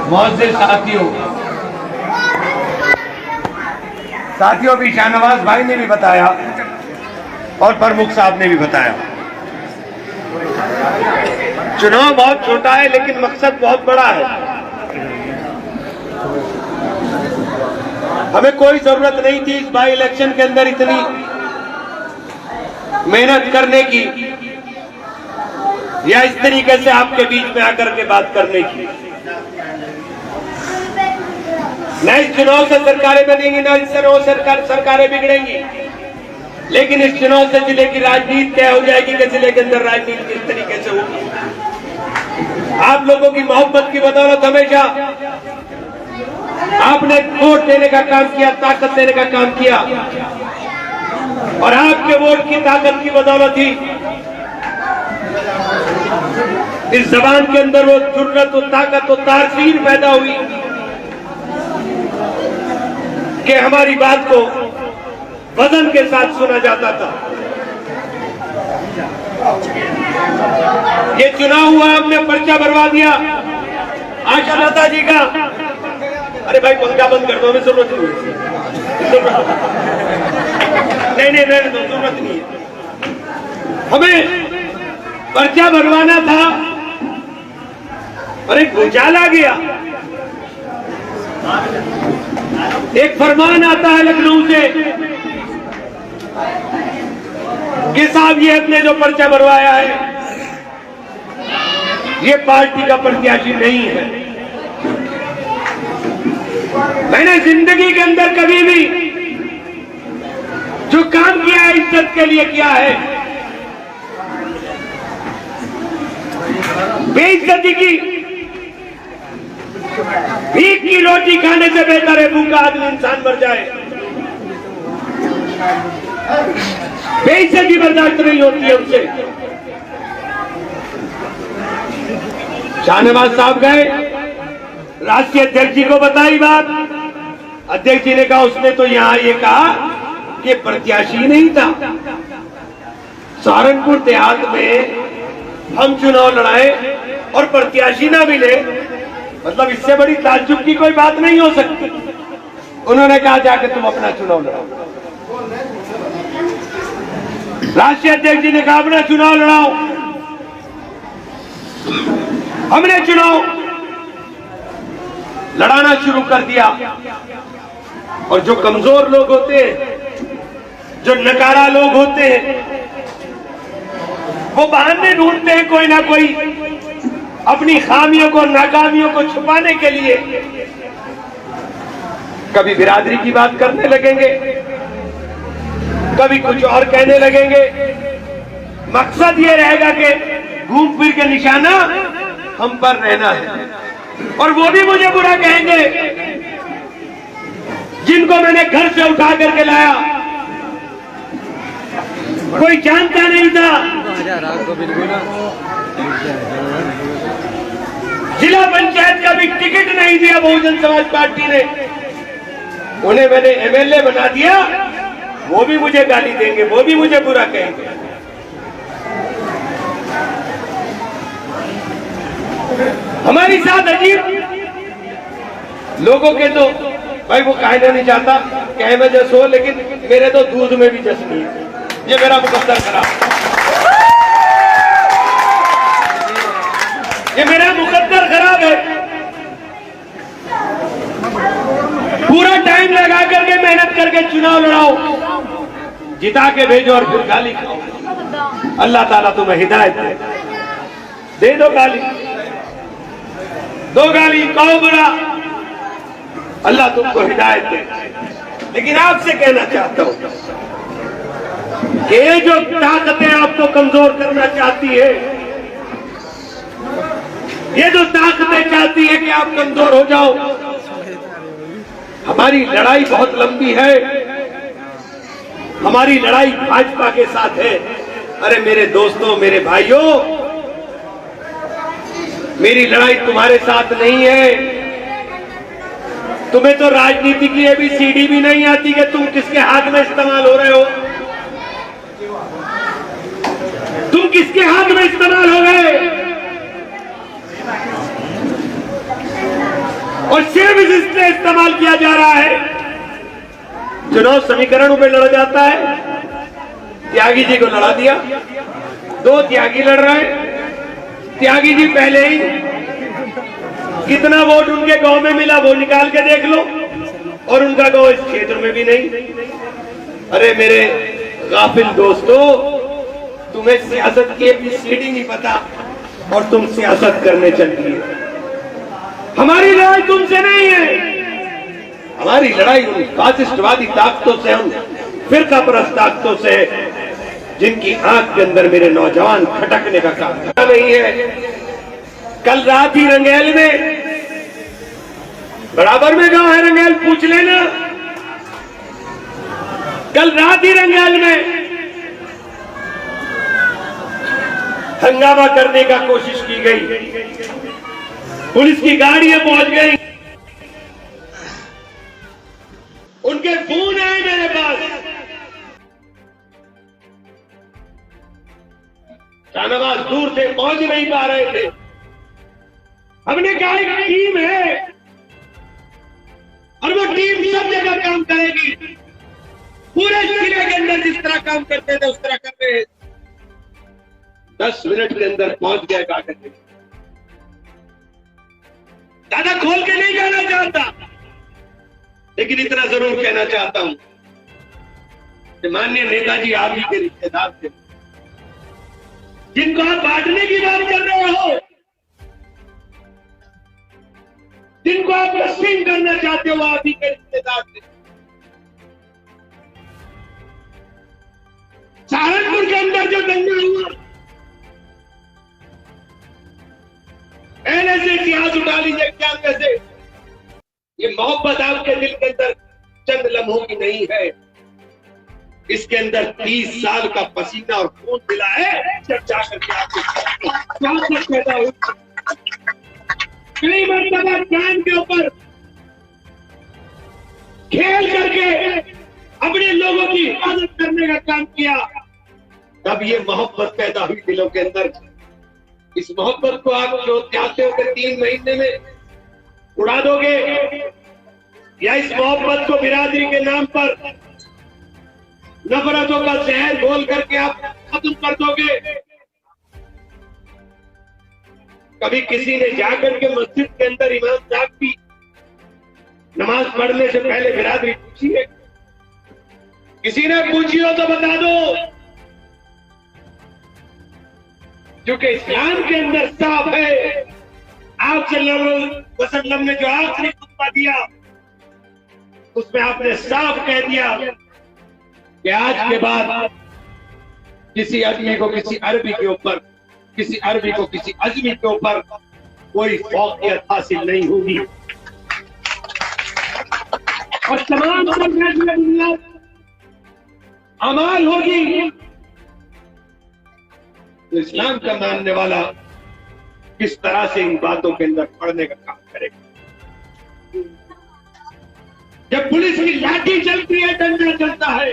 मोअज़्ज़िज़ साथियों भी शाहनवाज भाई ने भी बताया और प्रमुख साहब ने भी बताया, चुनाव बहुत छोटा है लेकिन मकसद बहुत बड़ा है। हमें कोई जरूरत नहीं थी इस बाई इलेक्शन के अंदर इतनी मेहनत करने की या इस तरीके से आपके बीच में आकर के बात करने की। न इस चुनाव से सरकारें बनेंगी, न इस चुनाव सरकारें बिगड़ेंगी, लेकिन इस चुनाव से जिले की राजनीति तय हो जाएगी कि जिले के अंदर राजनीति किस तरीके से होगी। आप लोगों की मोहब्बत की बदौलत हमेशा आपने वोट देने का काम किया, ताकत देने का काम किया, और आपके वोट की ताकत की बदौलत ही इस जबान के अंदर वो जुर्रत, वो ताकत, वो तासीर पैदा हुई कि हमारी बात को वजन के साथ सुना जाता था। ये चुनाव हुआ, हमने पर्चा भरवा दिया आशा लता जी का। अरे भाई पंखा बंद कर दो, हमें जरूरत नहीं, जरूरत नहीं है। हमें पर्चा भरवाना था और एक भूचाल आ गया। एक फरमान आता है लखनऊ से कि साहब ये अपने जो पर्चा भरवाया है ये पार्टी का प्रत्याशी नहीं है। मैंने जिंदगी के अंदर कभी भी जो काम किया है इज्जत के लिए किया है, बेइज्जती की, भीख की रोटी खाने से बेहतर है भूखा आदमी इंसान मर जाए। बेइज्जती बर्दाश्त नहीं होती है उनसे। शाहनवाज साहब गए, राष्ट्रीय अध्यक्ष जी को बताई बात। अध्यक्ष जी ने कहा उसने तो यहां ये कहा कि प्रत्याशी नहीं था। सहारनपुर देहात में हम चुनाव लड़ाए और प्रत्याशी ना मिले, मतलब इससे बड़ी ताज्जुब की कोई बात नहीं हो सकती। उन्होंने कहा जाके तुम अपना चुनाव लड़ाओ। राष्ट्रीय अध्यक्ष जी ने कहा अपना चुनाव लड़ाओ। हमने चुनाव लड़ाना शुरू कर दिया, और जो कमजोर लोग होते हैं, जो नकारा लोग होते हैं, वो बहाने ढूंढते हैं कोई ना कोई अपनी खामियों को, नाकामियों को छुपाने के लिए। कभी बिरादरी की बात करने लगेंगे, कभी कुछ और कहने लगेंगे। मकसद ये रहेगा कि घूम फिर के निशाना हम पर रहना है। और वो भी मुझे बुरा कहेंगे जिनको मैंने घर से उठा करके लाया, कोई जानता नहीं था। जिला पंचायत का भी टिकट नहीं दिया बहुजन समाज पार्टी ने, उन्हें मैंने एमएलए बना दिया। वो भी मुझे गाली देंगे, वो भी मुझे बुरा कहेंगे। हमारी साथ अजीब लोगों के तो भाई वो कहना नहीं चाहता कहे में जस हो, लेकिन मेरे तो दूध में भी जस नहीं है। ये मेरा मुकद्दर खराब, ये मेरा मुकद्दर खराब है। पूरा टाइम लगा करके मेहनत करके चुनाव लड़ाओ, जिता के भेजो और फिर गाली खाओ। अल्लाह ताला तुम्हें हिदायत दे दो गाली, दो गाली, कहो बुरा, अल्लाह तुमको हिदायत दे। लेकिन आपसे कहना चाहता हूं कि ये जो ताकतें आपको कमजोर करना चाहती है, ये जो ताकतें चाहती है कि आप कमजोर हो जाओ, हमारी लड़ाई बहुत लंबी है। हमारी लड़ाई भाजपा के साथ है। अरे मेरे दोस्तों, मेरे भाइयों, मेरी लड़ाई तुम्हारे साथ नहीं है। तुम्हें तो राजनीति की ABCD भी नहीं आती कि तुम किसके हाथ में इस्तेमाल हो रहे हो। तुम किसके हाथ में इस्तेमाल हो गए? इस्तेमाल किया जा रहा है। चुनाव समीकरणों में लड़ा जाता है। त्यागी जी को लड़ा दिया, 2 त्यागी लड़ रहे हैं। त्यागी जी पहले ही कितना वोट उनके गांव में मिला वो निकाल के देख लो, और उनका गांव इस क्षेत्र में भी नहीं। अरे मेरे गाफिल दोस्तों, तुम्हें सियासत की एबीसीडी नहीं पता और तुम सियासत करने चल दिए। हमारी लड़ाई तुमसे नहीं है, हमारी लड़ाई उन फासिस्टवादी ताकतों से, उन फिरका परस्त ताकतों से है जिनकी आंख के अंदर मेरे नौजवान खटकने का काम नहीं है। कल रात ही रंगैल में, बराबर में गांव है रंगैल, पूछ लेना। कल रात ही रंगैल में हंगामा करने का कोशिश की गई, पुलिस की गाड़ियां पहुंच गई, उनके फोन आए मेरे पास। शाहनवाज दूर से पहुंच नहीं पा रहे थे। हमने कहा एक टीम है और वो टीम सब जगह काम करेगी। पूरे जिले के अंदर जिस तरह काम करते थे उस तरह कर रहे। 10 मिनट के अंदर पहुंच गया कागज। ज्यादा खोल के नहीं कहना चाहता, लेकिन इतना जरूर कहना चाहता हूं कि माननीय नेताजी आप ही के रिश्तेदार थे, जिनको आप बांटने की बात कर रहे हो, जिनको आप तस्लीम करना चाहते हो, आप ही के रिश्तेदार थे। सहारनपुर के अंदर जो दंगा हुआ, पहले से इतिहास उठा लीजिए, क्या कैसे ये मोहब्बत आपके दिल के अंदर चंद लम्हों की नहीं है, इसके अंदर 30 साल का पसीना और खून मिला है। चर्चा करके आपको पैदा हुई, कई मरतबा जान के ऊपर खेल करके अपने लोगों की हिफाजत करने का काम किया, तब ये मोहब्बत पैदा हुई दिलों के अंदर। इस मोहब्बत को आप जो चाहते हो कि 3 महीने में उड़ा दोगे, या इस मोहब्बत को बिरादरी के नाम पर नफरतों का जहर घोल करके आप खत्म कर दोगे। कभी किसी ने जाकर के मस्जिद के अंदर इमाम साहब की नमाज पढ़ने से पहले बिरादरी पूछी है? किसी ने पूछी हो तो बता दो, क्योंकि इस्लाम के अंदर साफ है। आप सल्लल्लाहु अलैहि वसल्लम ने जो आखिरी खुतबा दिया उसमें आपने साफ कह दिया कि आज के बाद किसी आदमी को किसी अरबी के ऊपर, किसी अरबी को किसी अजमी के ऊपर कोई फौकियत हासिल नहीं होगी, और तमाम दुनिया अमाल होगी। तो इस्लाम का मानने वाला किस तरह से इन बातों के अंदर पढ़ने का काम करेगा? जब पुलिस की लाठी चलती है, डंडा चलता है,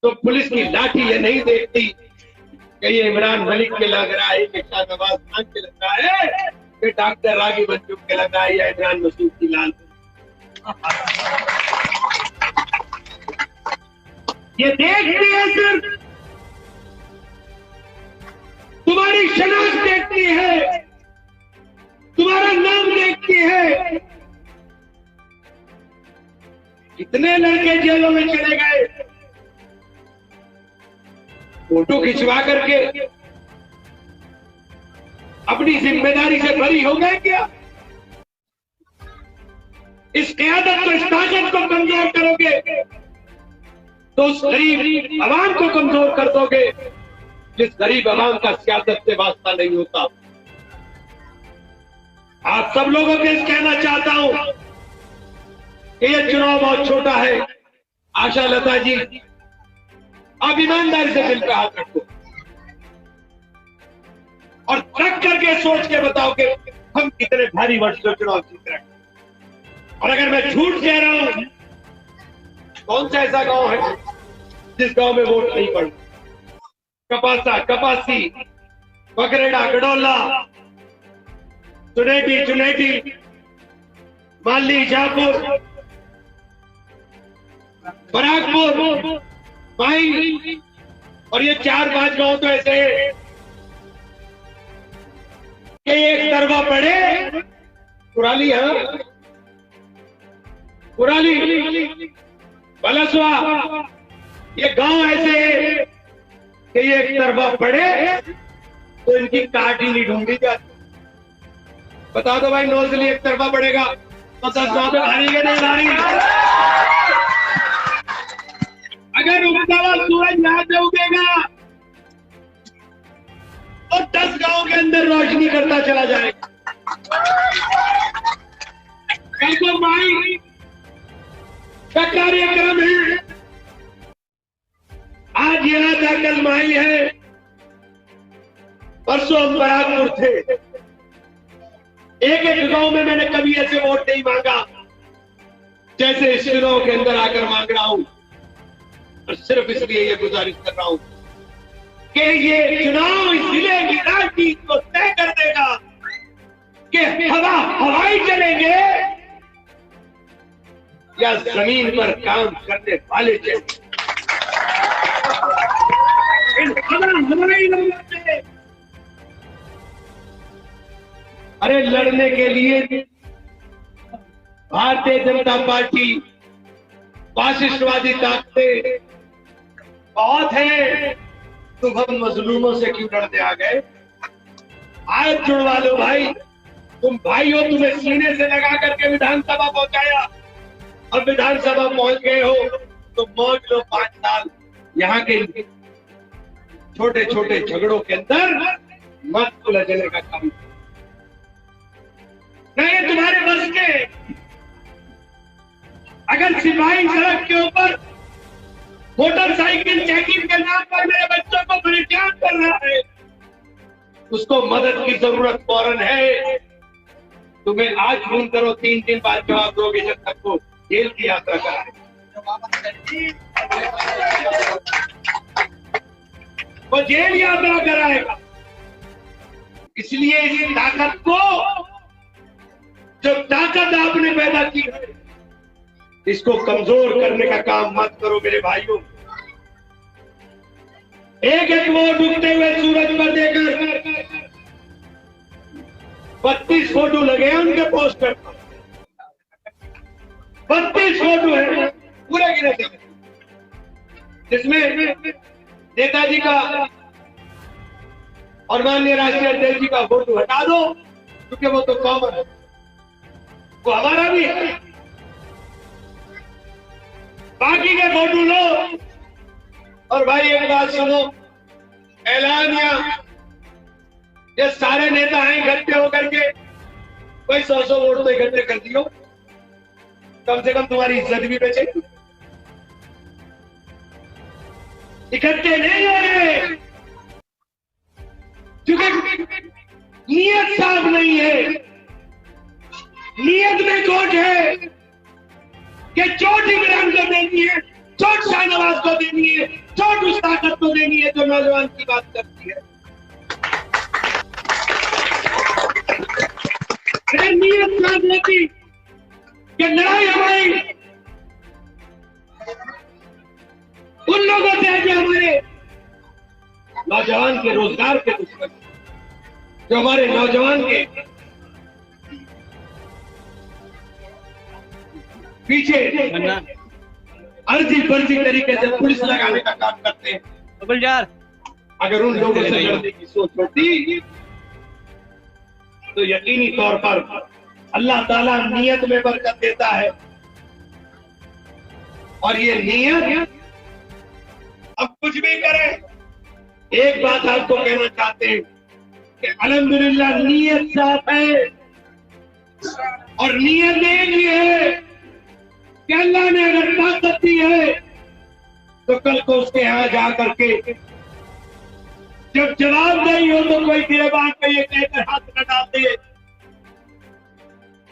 तो पुलिस की लाठी ये नहीं देखती कि ये इमरान मलिक के लग रहा है, कि शाहनवाज खान के लग रहा है, कि डॉक्टर रागी बंदूक के लग रहा है, या इमरान मसूद की लाल। ये देखती है सिर्फ तुम्हारी शनाख्त देखती है, तुम्हारा नाम देखती है। कितने लड़के जेलों में चले गए, फोटो खिंचवा करके अपनी जिम्मेदारी से बरी हो गए क्या? इस क़यादत को, इस ताकत को कमजोर करोगे तो उस गरीब आवाम को कमजोर कर दोगे, जिस गरीब आवाम का सियासत से वास्ता नहीं होता। आप सब लोगों को कहना चाहता हूं कि यह चुनाव बहुत छोटा है। आशा लता जी, आप ईमानदारी से दिल पे हाथ रखो और रख करके सोच के बताओ कि हम कितने भारी वर्ष से चुनाव जीत रहे हैं। और अगर मैं झूठ कह रहा हूं, कौन सा ऐसा गांव है जिस गांव में वोट नहीं पड़ा? कपासा, कपासी, बकरेड़ा, गडोला, चुनेटी, माली, शाहपुर, बराकपुर, माई, और ये 4-5 गांव तो ऐसे हैं कि एक तरफा पड़े कुराली, हाँ कुराली, बलसवा, ये गांव ऐसे हैं कि ये एक तरफा पड़े तो इनकी काट ही नहीं ढूंढी जाती। बता दो भाई, 9 से एक तरफा पड़ेगा तो 10 गांव पे भारी है नहीं भारी? अगर उगता हुआ सूरज यहां से उगेगा तो 10 गांव के अंदर रोशनी करता चला जाएगा। कल को माई का कार्यक्रम है, आज यहां था, कल माई है, परसों हम बराकपुर थे। एक गांव में मैंने कभी ऐसे वोट नहीं मांगा जैसे इस चुनाव के अंदर आकर मांग रहा हूं, और सिर्फ इसलिए ये गुजारिश कर रहा हूं कि ये चुनाव इस जिले की राजनीति को तय कर देगा कि हवाई चलेंगे या जमीन पर काम करने वाले चलेंगे। हवाई लड़ने, अरे लड़ने के लिए भारतीय जनता पार्टी, फासिस्टवादी ताकतें बहुत है, तुम हम मजलूमों से क्यों लड़ने आ गए? हाथ जुड़वा लो भाई, तुम भाई हो, तुम्हें सीने से लगा करके विधानसभा पहुंचाया, अब विधानसभा पहुंच गए हो तो मौज लो 5 साल। यहाँ के छोटे छोटे झगड़ों के अंदर मत उलझने का काम नहीं है तुम्हारे बस के। अगर सिपाही सड़क के ऊपर मोटरसाइकिल चेकिंग के नाम पर मेरे बच्चों को परेशान कर रहा है, उसको मदद की जरूरत फौरन है, तुम्हें आज फोन करो, 3 दिन बाद जवाब दोगे, जब तक को जेल की यात्रा कराए। वो जेल यात्रा कराएगा। इसलिए इस ताकत को, जो ताकत आपने पैदा की है, इसको कमजोर करने का काम मत करो मेरे भाइयों। एक एक वोट उगते हुए सूरज पर देकर 32 फोटो लगे हैं उनके पोस्टर पर, 32 फोटो है पूरे गिने थे, जिसमें नेताजी का और माननीय राष्ट्रीय अध्यक्ष जी का फोटो हटा दो क्योंकि वो तो कॉमन है, वो हमारा भी है। बाकी के फोटो लो। और भाई एक बात सुनो, ऐलानिया, ये सारे नेता हैं इकट्ठे होकर के कोई 100 वोट तो इकट्ठे कर दियो, कम से कम तुम्हारी इज्जत भी बचेगी। इकट्ठे नहीं हो रहे क्योंकि नीयत साफ नहीं है। नीयत में चोट है कि चोट इमरान को देनी है, चोट शाहनवाज को देनी है, चोट उस ताकत को देनी है जो नौजवान की बात करती है। नीयत साफ होती कि लड़ाई हमारी उन लोगों से है जो हमारे नौजवान के रोजगार के दुश्मन, जो हमारे नौजवान के पीछे अर्जी फर्जी तरीके से पुलिस लगाने का काम करते हैं। अगर उन लोगों से लड़ने की सोच होती तो यकीनी तौर पर अल्लाह ताला नियत में बरकत देता है। और ये नियत अब कुछ भी करे, एक बात आपको कहना चाहते हैं कि अल्हम्दुलिल्लाह नियत साफ है, और नियत एक है कि अल्लाह ने अगर ताकत दी है तो कल को उसके यहां जा करके जब जवाब नहीं हो तो कोई गिरबान पे ये कहकर हाथ न डाल दे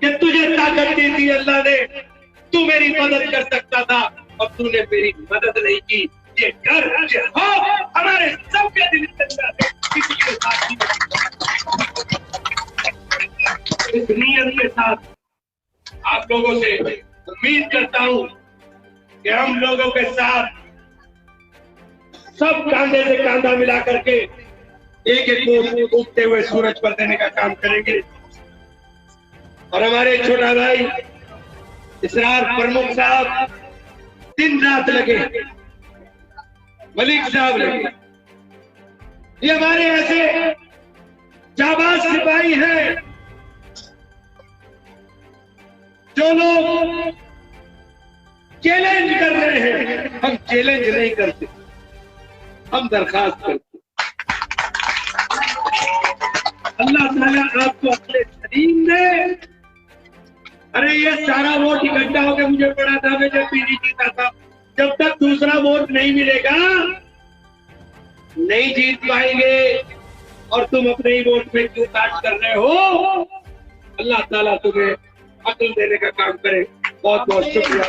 कि तुझे ताकत दी थी अल्लाह ने, तू मेरी मदद कर सकता था और तूने मेरी मदद नहीं की। ये घर हो हमारे सबके दिल के अंदर किसी के साथ नहीं। इस नियत के साथ आप लोगों से उम्मीद करता हूं कि हम लोगों के साथ सब कांधे से कांधा मिला करके एक एक वोट उगते हुए सूरज पर देने का काम करेंगे। और हमारे छोटा भाई इसरार प्रमुख साहब दिन रात लगे, मलिक साहब लगे, ये हमारे ऐसे जाबाज सिपाही हैं जो लोग चैलेंज कर रहे हैं। हम चैलेंज नहीं करते, हम दरखास्त करते। अल्लाह ताला आपको अपने शरीर में, अरे ये सारा वोट इकट्ठा होकर मुझे पड़ा था, मैं जब पीडी जीता था, जब तक दूसरा वोट नहीं मिलेगा नहीं जीत पाएंगे। और तुम अपने ही वोट में क्यों काट कर रहे हो? अल्लाह ताला तुम्हें अक्ल देने का काम करे। बहुत बहुत शुक्रिया।